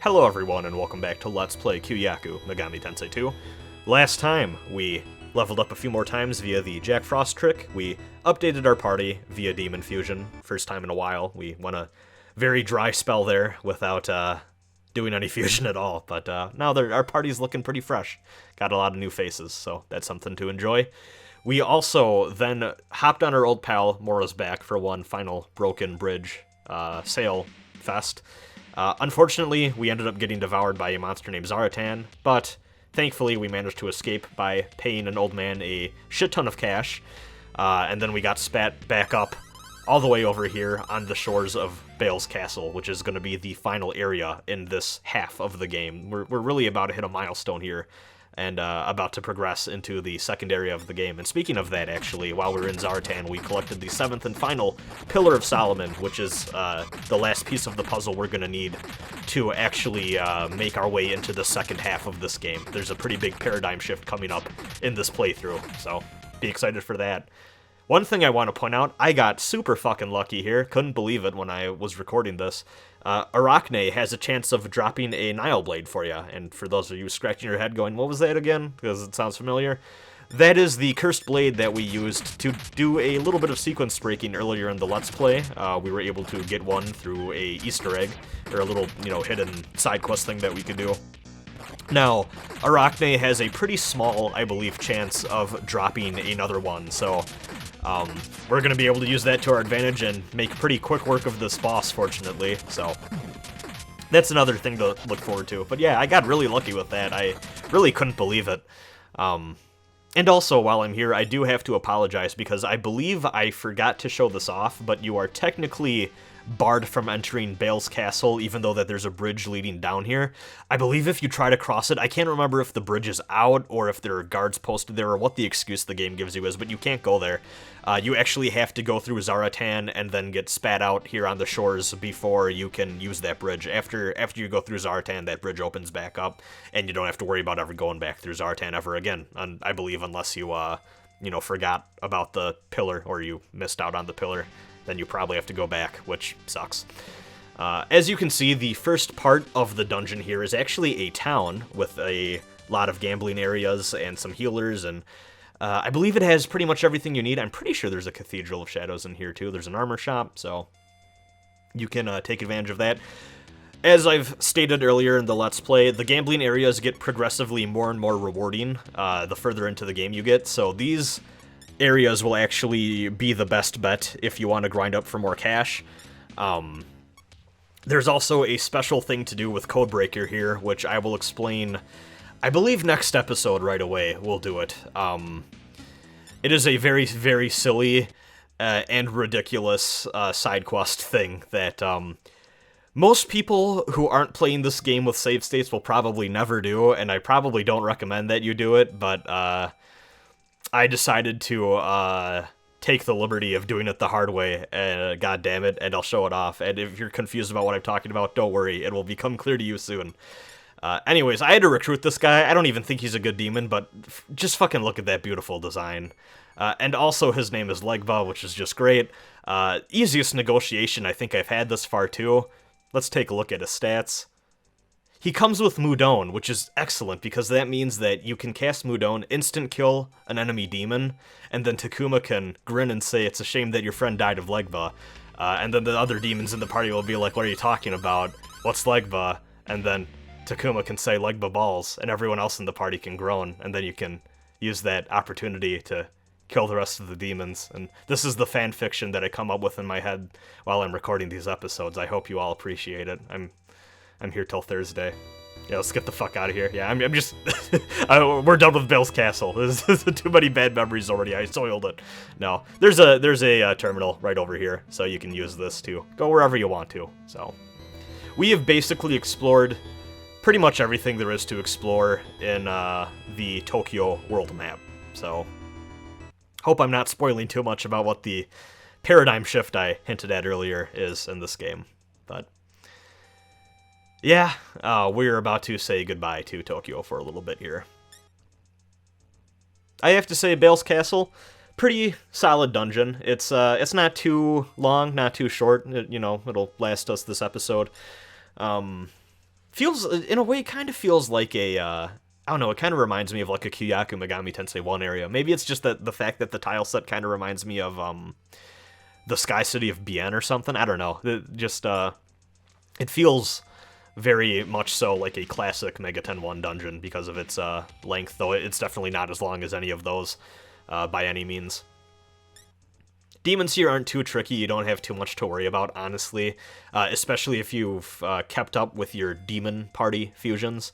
Hello everyone and welcome back to Let's Play Kyuuyaku Megami Tensei 2. Last time, we leveled up a few more times via the Jack Frost trick. We updated our party via Demon Fusion. First time in a while. We went a very dry spell there without doing any fusion at all. But now our party's looking pretty fresh. Got a lot of new faces, so that's something to enjoy. We also then hopped on our old pal Mora's back for one final Broken Bridge sail fest. Unfortunately, we ended up getting devoured by a monster named Zaratan, but thankfully we managed to escape by paying an old man a shit ton of cash, and then we got spat back up all the way over here on the shores of Bale's castle, which is going to be the final area in this half of the game. We're really about to hit a milestone here, and about to progress into the second area of the game. And speaking of that, actually, while we were in Zartan, we collected the 7th and final Pillar of Solomon, which is the last piece of the puzzle we're going to need to actually make our way into the second half of this game. There's a pretty big paradigm shift coming up in this playthrough, so be excited for that. One thing I want to point out, I got super fucking lucky here. Couldn't believe it when I was recording this. Arachne has a chance of dropping a Nile Blade for you. And for those of you scratching your head going, what was that again? Because it sounds familiar. That is the cursed blade that we used to do a little bit of sequence breaking earlier in the Let's Play. We were able to get one through a Easter egg, or a little, hidden side quest thing that we could do. Now, Arachne has a pretty small, I believe, chance of dropping another one, so we're going to be able to use that to our advantage and make pretty quick work of this boss, fortunately, so that's another thing to look forward to. But yeah, I got really lucky with that. I really couldn't believe it. And also, while I'm here, I do have to apologize because I believe I forgot to show this off, but you are technically barred from entering Bale's castle, even though that there's a bridge leading down here. I believe if you try to cross it, I can't remember if the bridge is out or if there are guards posted there or what the excuse the game gives you is, but you can't go there. You actually have to go through Zaratan and then get spat out here on the shores before you can use that bridge. After you go through Zaratan, that bridge opens back up, and you don't have to worry about ever going back through Zaratan ever again, I believe, unless you, forgot about the pillar or you missed out on the pillar. Then you probably have to go back, which sucks. As you can see, the first part of the dungeon here is actually a town with a lot of gambling areas and some healers, and I believe it has pretty much everything you need. I'm pretty sure there's a Cathedral of Shadows in here, too. There's an armor shop, so you can take advantage of that. As I've stated earlier in the Let's Play, the gambling areas get progressively more and more rewarding the further into the game you get, so these areas will actually be the best bet if you want to grind up for more cash. There's also a special thing to do with Codebreaker here, which I will explain, I believe, next episode right away. We'll do it. It is a very, very silly and ridiculous side quest thing that most people who aren't playing this game with save states will probably never do, and I probably don't recommend that you do it, but I decided to take the liberty of doing it the hard way, god damn it, and I'll show it off. And if you're confused about what I'm talking about, don't worry, it will become clear to you soon. Anyways, I had to recruit this guy. I don't even think he's a good demon, but just fucking look at that beautiful design. And also his name is Legba, which is just great. Easiest negotiation I think I've had this far, too. Let's take a look at his stats. He comes with Mudon, which is excellent, because that means that you can cast Mudon, instant kill an enemy demon, and then Takuma can grin and say it's a shame that your friend died of Legba. And then the other demons in the party will be like, what are you talking about? What's Legba? And then Takuma can say Legba balls, and everyone else in the party can groan, and then you can use that opportunity to kill the rest of the demons. And this is the fan fiction that I come up with in my head while I'm recording these episodes. I hope you all appreciate it. I'm here till Thursday. Yeah, let's get the fuck out of here. Yeah, I'm just... we're done with Bale's castle. There's too many bad memories already. I soiled it. No, there's a terminal right over here, so you can use this to go wherever you want to. So, we have basically explored pretty much everything there is to explore in the Tokyo world map. So, hope I'm not spoiling too much about what the paradigm shift I hinted at earlier is in this game. But yeah, we're about to say goodbye to Tokyo for a little bit here. I have to say, Bale's Castle, pretty solid dungeon. It's not too long, not too short. It'll last us this episode. feels, in a way, kind of feels like a, I don't know, it kind of reminds me of like a Kyuuyaku Megami Tensei 1 area. Maybe it's just that the fact that the tile set kind of reminds me of, the Sky City of Bien or something. I don't know. It feels very much so like a classic Megaten 1 dungeon because of its length, though it's definitely not as long as any of those by any means. Demons here aren't too tricky. You don't have too much to worry about, honestly, especially if you've kept up with your demon party fusions.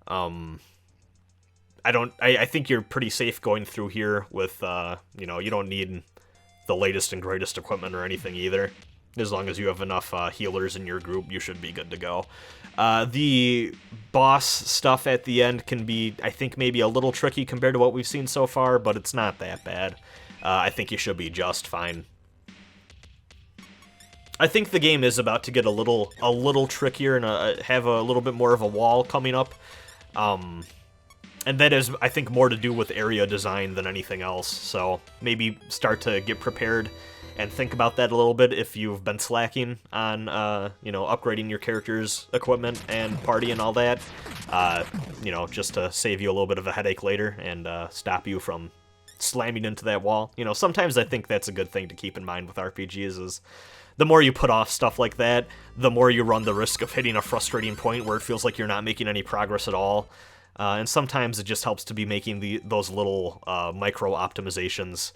I think you're pretty safe going through here with, you don't need the latest and greatest equipment or anything either. As long as you have enough healers in your group, you should be good to go. The boss stuff at the end can be, I think, maybe a little tricky compared to what we've seen so far, but it's not that bad. I think you should be just fine. I think the game is about to get a little trickier and have a little bit more of a wall coming up. And that is, I think, more to do with area design than anything else. So maybe start to get prepared and think about that a little bit if you've been slacking on, upgrading your character's equipment and party and all that. Just to save you a little bit of a headache later and stop you from slamming into that wall. Sometimes I think that's a good thing to keep in mind with RPGs is the more you put off stuff like that, the more you run the risk of hitting a frustrating point where it feels like you're not making any progress at all. And sometimes it just helps to be making those little micro optimizations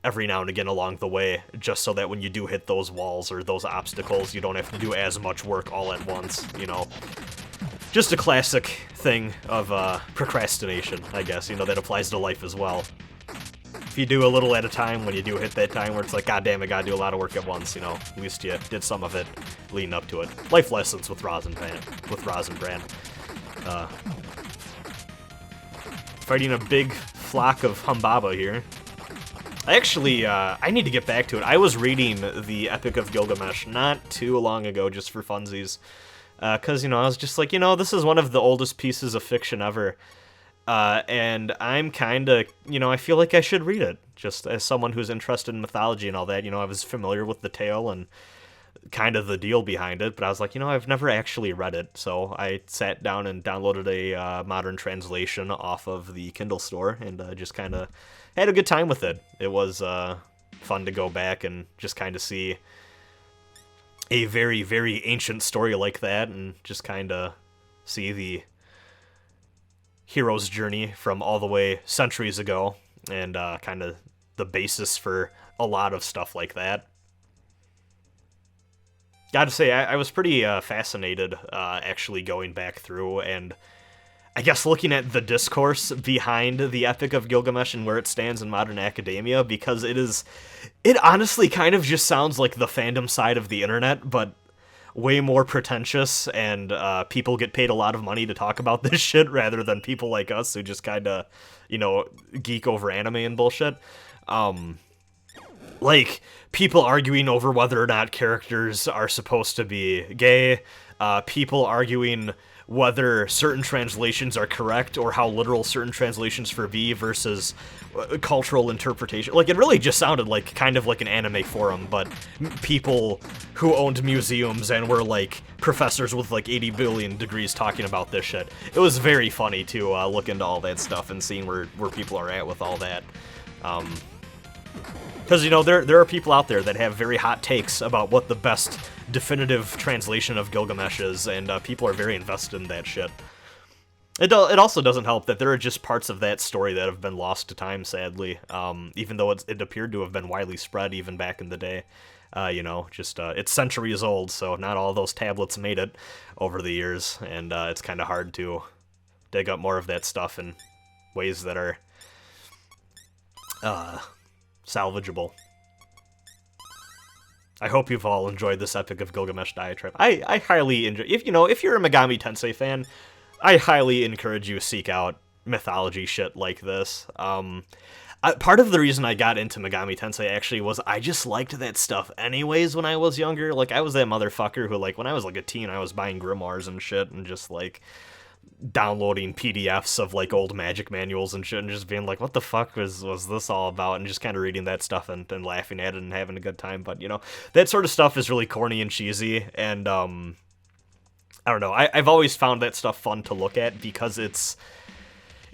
every now and again along the way, just so that when you do hit those walls or those obstacles, you don't have to do as much work all at once, Just a classic thing of procrastination, I guess, that applies to life as well. If you do a little at a time, when you do hit that time where it's like, God damn, I gotta do a lot of work at once, at least you did some of it leading up to it. Life lessons with Rosenbrand. Fighting a big flock of Humbaba here. I need to get back to it. I was reading the Epic of Gilgamesh not too long ago, just for funsies. Because, I was just like, this is one of the oldest pieces of fiction ever. And I'm kind of, I feel like I should read it, just as someone who's interested in mythology and all that. I was familiar with the tale and kind of the deal behind it, but I was like, I've never actually read it. So I sat down and downloaded a modern translation off of the Kindle store and just kind of had a good time with it. It was fun to go back and just kind of see a very, very ancient story like that and just kind of see the hero's journey from all the way centuries ago and kind of the basis for a lot of stuff like that. Gotta say, I was pretty fascinated actually going back through and I guess looking at the discourse behind the Epic of Gilgamesh and where it stands in modern academia, because it honestly kind of just sounds like the fandom side of the internet, but way more pretentious, and people get paid a lot of money to talk about this shit rather than people like us who just kind of, geek over anime and bullshit. Like, people arguing over whether or not characters are supposed to be gay, people arguing whether certain translations are correct or how literal certain translations for be versus cultural interpretation. Like, it really just sounded like kind of like an anime forum, but people who owned museums and were like professors with like 80 billion degrees talking about this shit. It was very funny to look into all that stuff and seeing where people are at with all that. Because, there are people out there that have very hot takes about what the best definitive translation of Gilgamesh is, and people are very invested in that shit. It also doesn't help that there are just parts of that story that have been lost to time, sadly, even though it appeared to have been widely spread even back in the day. It's centuries old, so not all those tablets made it over the years, and it's kind of hard to dig up more of that stuff in ways that are salvageable. I hope you've all enjoyed this Epic of Gilgamesh diatribe. I highly enjoy. If you're a Megami Tensei fan, I highly encourage you to seek out mythology shit like this. Part of the reason I got into Megami Tensei actually was I just liked that stuff anyways when I was younger. Like, I was that motherfucker who, like, when I was like a teen, I was buying grimoires and shit and just like downloading PDFs of like old magic manuals and shit and just being like, what the fuck was this all about, and just kind of reading that stuff and laughing at it and having a good time. But that sort of stuff is really corny and cheesy, and I don't know. I've always found that stuff fun to look at because it's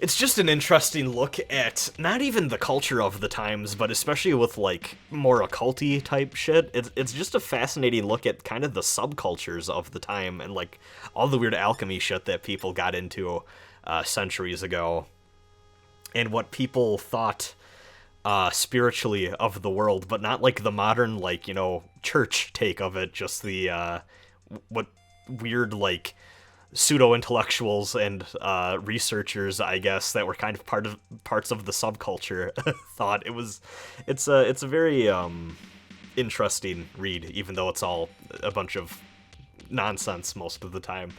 just an interesting look at not even the culture of the times, but especially with like more occulty type shit. It's just a fascinating look at kind of the subcultures of the time and like all the weird alchemy shit that people got into centuries ago, and what people thought spiritually of the world, but not like the modern, like, you know, church take of it. Just the what weird like pseudo-intellectuals and researchers, I guess, that were kind of parts of the subculture thought. It's a very interesting read, even though it's all a bunch of nonsense most of the time.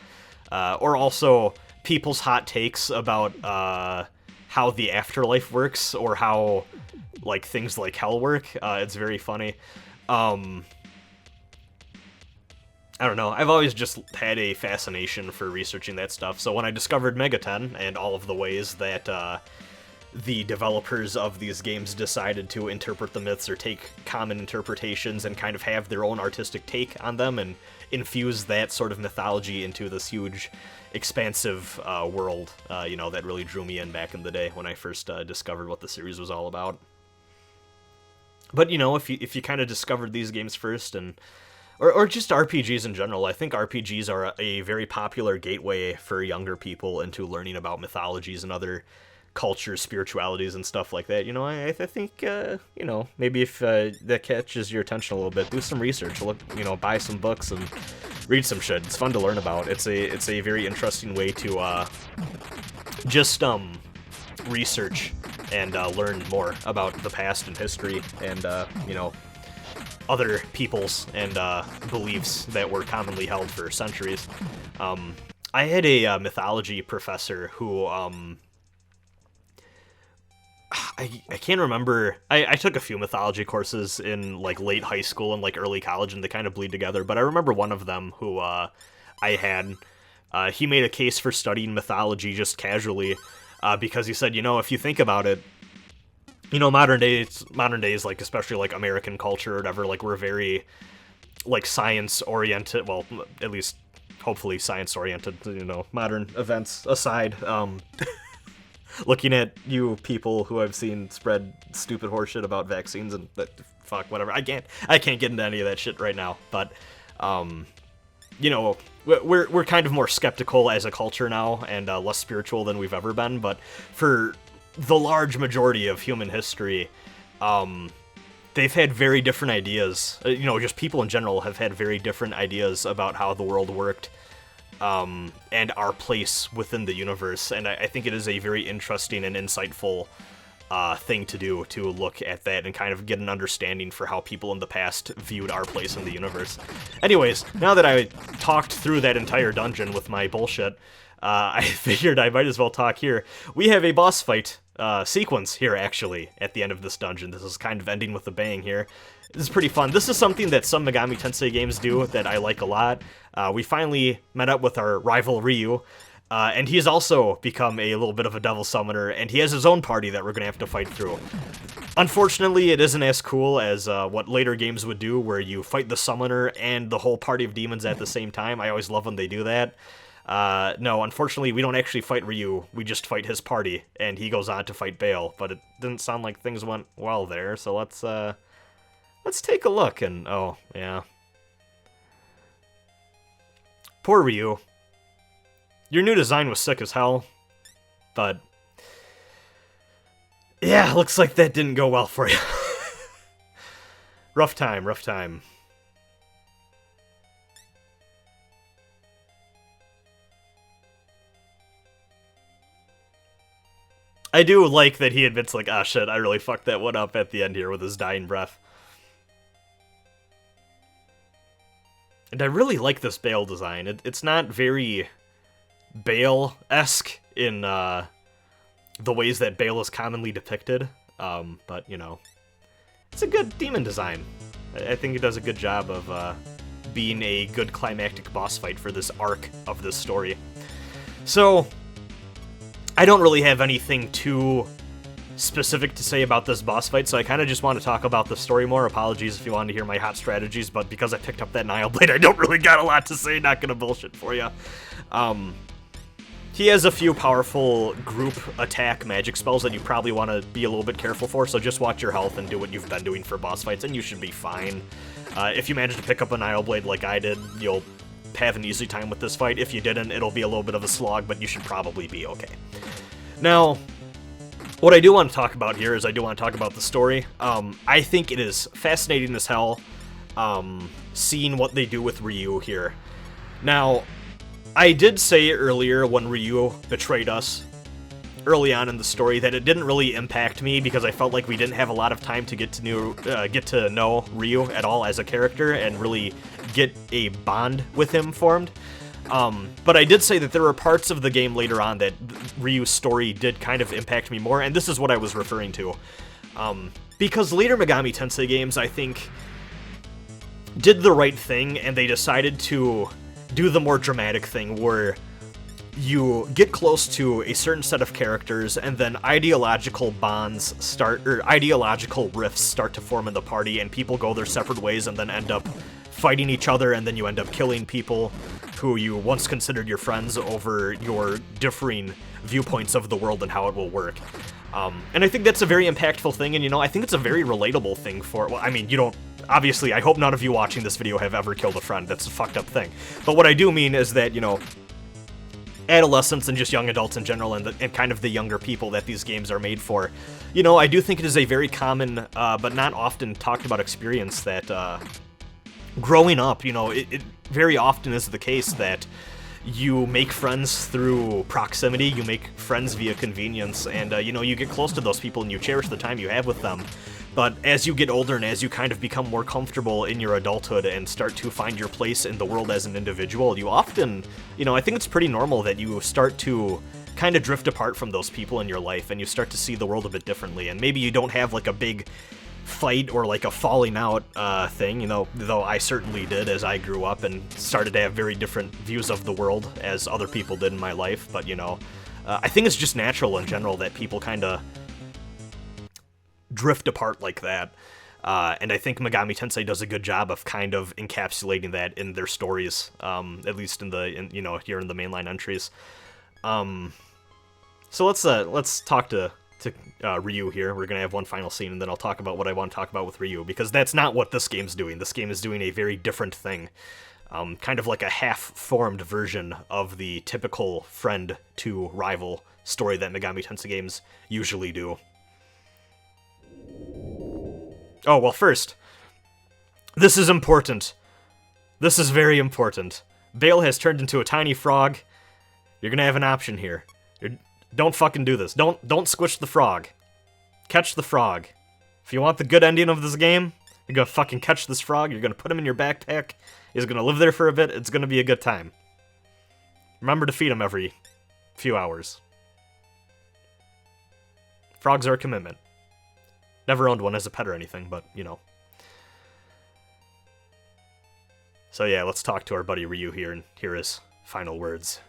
Or also people's hot takes about how the afterlife works, or how like things like hell work. It's very funny. I don't know, I've always just had a fascination for researching that stuff, so when I discovered Megaten and all of the ways that the developers of these games decided to interpret the myths or take common interpretations and kind of have their own artistic take on them and infuse that sort of mythology into this huge, expansive world, you know, that really drew me in back in the day when I first discovered what the series was all about. But, you know, if you kind of discovered these games first, and or just RPGs in general, I think RPGs are a very popular gateway for younger people into learning about mythologies and other cultures, spiritualities, and stuff like that. You know, I think, you know, maybe if that catches your attention a little bit, do some research, look, you know, buy some books and read some shit. It's fun to learn about. It's a very interesting way to just research and learn more about the past and history and, you know, other peoples and beliefs that were commonly held for centuries. I had a mythology professor who, I can't remember, I took a few mythology courses in like late high school and like early college, and they kind of bleed together, but I remember one of them who I had, he made a case for studying mythology just casually, because he said, you know, if you think about it, you know, modern days, like, especially, like, American culture or whatever, like, we're very, like, science-oriented, well, at least, hopefully, science-oriented, you know, modern events aside, looking at you people who I've seen spread stupid horseshit about vaccines and, fuck, whatever, I can't get into any of that shit right now, but, you know, we're kind of more skeptical as a culture now, and less spiritual than we've ever been, but for the large majority of human history, they've had very different ideas. You know, just people in general have had very different ideas about how the world worked, and our place within the universe. And I think it is a very interesting and insightful thing to do, to look at that and kind of get an understanding for how people in the past viewed our place in the universe. Anyways, now that I talked through that entire dungeon with my bullshit, I figured I might as well talk here. We have a boss fight sequence here, actually, at the end of this dungeon. This is kind of ending with a bang here. This is pretty fun. This is something that some Megami Tensei games do that I like a lot. We finally met up with our rival Ryu, and he's also become a little bit of a devil summoner, and he has his own party that we're going to have to fight through. Unfortunately, it isn't as cool as what later games would do, where you fight the summoner and the whole party of demons at the same time. I always love when they do that. No, unfortunately, we don't actually fight Ryu, we just fight his party, and he goes on to fight Bale, but it didn't sound like things went well there, so let's take a look, and, oh, yeah. Poor Ryu. Your new design was sick as hell, but, yeah, looks like that didn't go well for you. Rough time, rough time. I do like that he admits, like, ah, shit, I really fucked that one up at the end here with his dying breath. And I really like this Bale design. It's not very Bale-esque in the ways that Bale is commonly depicted, but, you know, it's a good demon design. I think it does a good job of being a good climactic boss fight for this arc of this story. So I don't really have anything too specific to say about this boss fight, so I kind of just want to talk about the story more. Apologies if you wanted to hear my hot strategies, but because I picked up that Nile Blade, I don't really got a lot to say, not gonna bullshit for you. He has a few powerful group attack magic spells that you probably want to be a little bit careful for, so just watch your health and do what you've been doing for boss fights, and you should be fine. If you manage to pick up a Nile Blade like I did, you'll have an easy time with this fight. If you didn't, it'll be a little bit of a slog, but you should probably be okay. Now, what I do want to talk about here is I do want to talk about the story. I think it is fascinating as hell, seeing what they do with Ryu here. Now, I did say earlier when Ryu betrayed us early on in the story that it didn't really impact me because I felt like we didn't have a lot of time to get to know Ryu at all as a character and really get a bond with him formed. But I did say that there were parts of the game later on that Ryu's story did kind of impact me more, and this is what I was referring to. Because later Megami Tensei games, I think, did the right thing, and they decided to do the more dramatic thing where you get close to a certain set of characters and then ideological bonds start, or ideological rifts start to form in the party, and people go their separate ways and then end up fighting each other, and then you end up killing people who you once considered your friends over your differing viewpoints of the world and how it will work. And I think that's a very impactful thing, and, you know, I think it's a very relatable thing for, well, I mean, you don't, obviously, I hope none of you watching this video have ever killed a friend. That's a fucked up thing. But what I do mean is that, you know, adolescents and just young adults in general, and kind of the younger people that these games are made for, you know, I do think it is a very common, but not often talked about experience that, growing up, you know, it very often is the case that you make friends through proximity, you make friends via convenience, and, you know, you get close to those people and you cherish the time you have with them. But as you get older and as you kind of become more comfortable in your adulthood and start to find your place in the world as an individual, you often, you know, I think it's pretty normal that you start to kind of drift apart from those people in your life and you start to see the world a bit differently. And maybe you don't have like a big fight or like a falling out thing, you know, though I certainly did as I grew up and started to have very different views of the world as other people did in my life. But, you know, I think it's just natural in general that people kind of drift apart like that, and I think Megami Tensei does a good job of kind of encapsulating that in their stories, at least you know, here in the mainline entries. So let's talk to Ryu here. We're gonna have one final scene, and then I'll talk about what I want to talk about with Ryu, because that's not what this game's doing. This game is doing a very different thing, kind of like a half-formed version of the typical friend to rival story that Megami Tensei games usually do. Oh, well, first, this is important. This is very important. Bale has turned into a tiny frog. You're gonna have an option here. Don't fucking do this. Don't squish the frog. Catch the frog. If you want the good ending of this game, you're gonna fucking catch this frog. You're gonna put him in your backpack. He's gonna live there for a bit. It's gonna be a good time. Remember to feed him every few hours. Frogs are a commitment. Never owned one as a pet or anything, but, you know. So yeah, let's talk to our buddy Ryu here and hear his final words.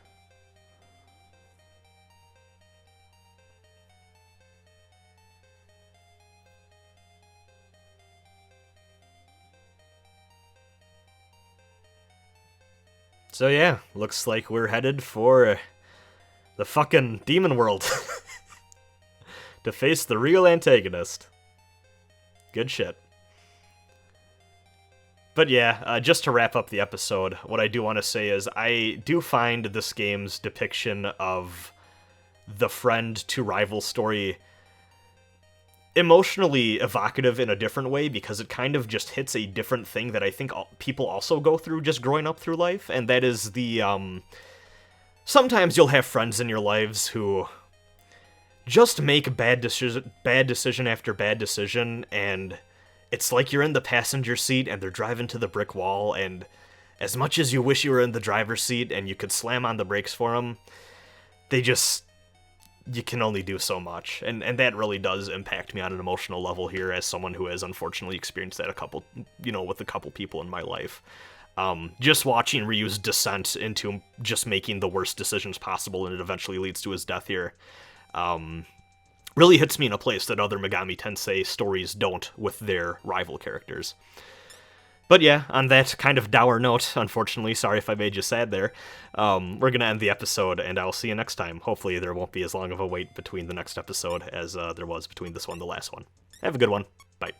So yeah, looks like we're headed for the fucking demon world to face the real antagonist. Good shit. But yeah, just to wrap up the episode, what I do want to say is I do find this game's depiction of the friend to rival story emotionally evocative in a different way, because it kind of just hits a different thing that I think people also go through just growing up through life, and that is the, sometimes you'll have friends in your lives who just make bad decision after bad decision, and it's like you're in the passenger seat and they're driving to the brick wall, and as much as you wish you were in the driver's seat and you could slam on the brakes for them, you can only do so much, and that really does impact me on an emotional level here as someone who has unfortunately experienced that with a couple people in my life. Just watching Ryu's descent into just making the worst decisions possible, and it eventually leads to his death here. really hits me in a place that other Megami Tensei stories don't with their rival characters. But yeah, on that kind of dour note, unfortunately, sorry if I made you sad there, we're going to end the episode, and I'll see you next time. Hopefully there won't be as long of a wait between the next episode as there was between this one and the last one. Have a good one. Bye.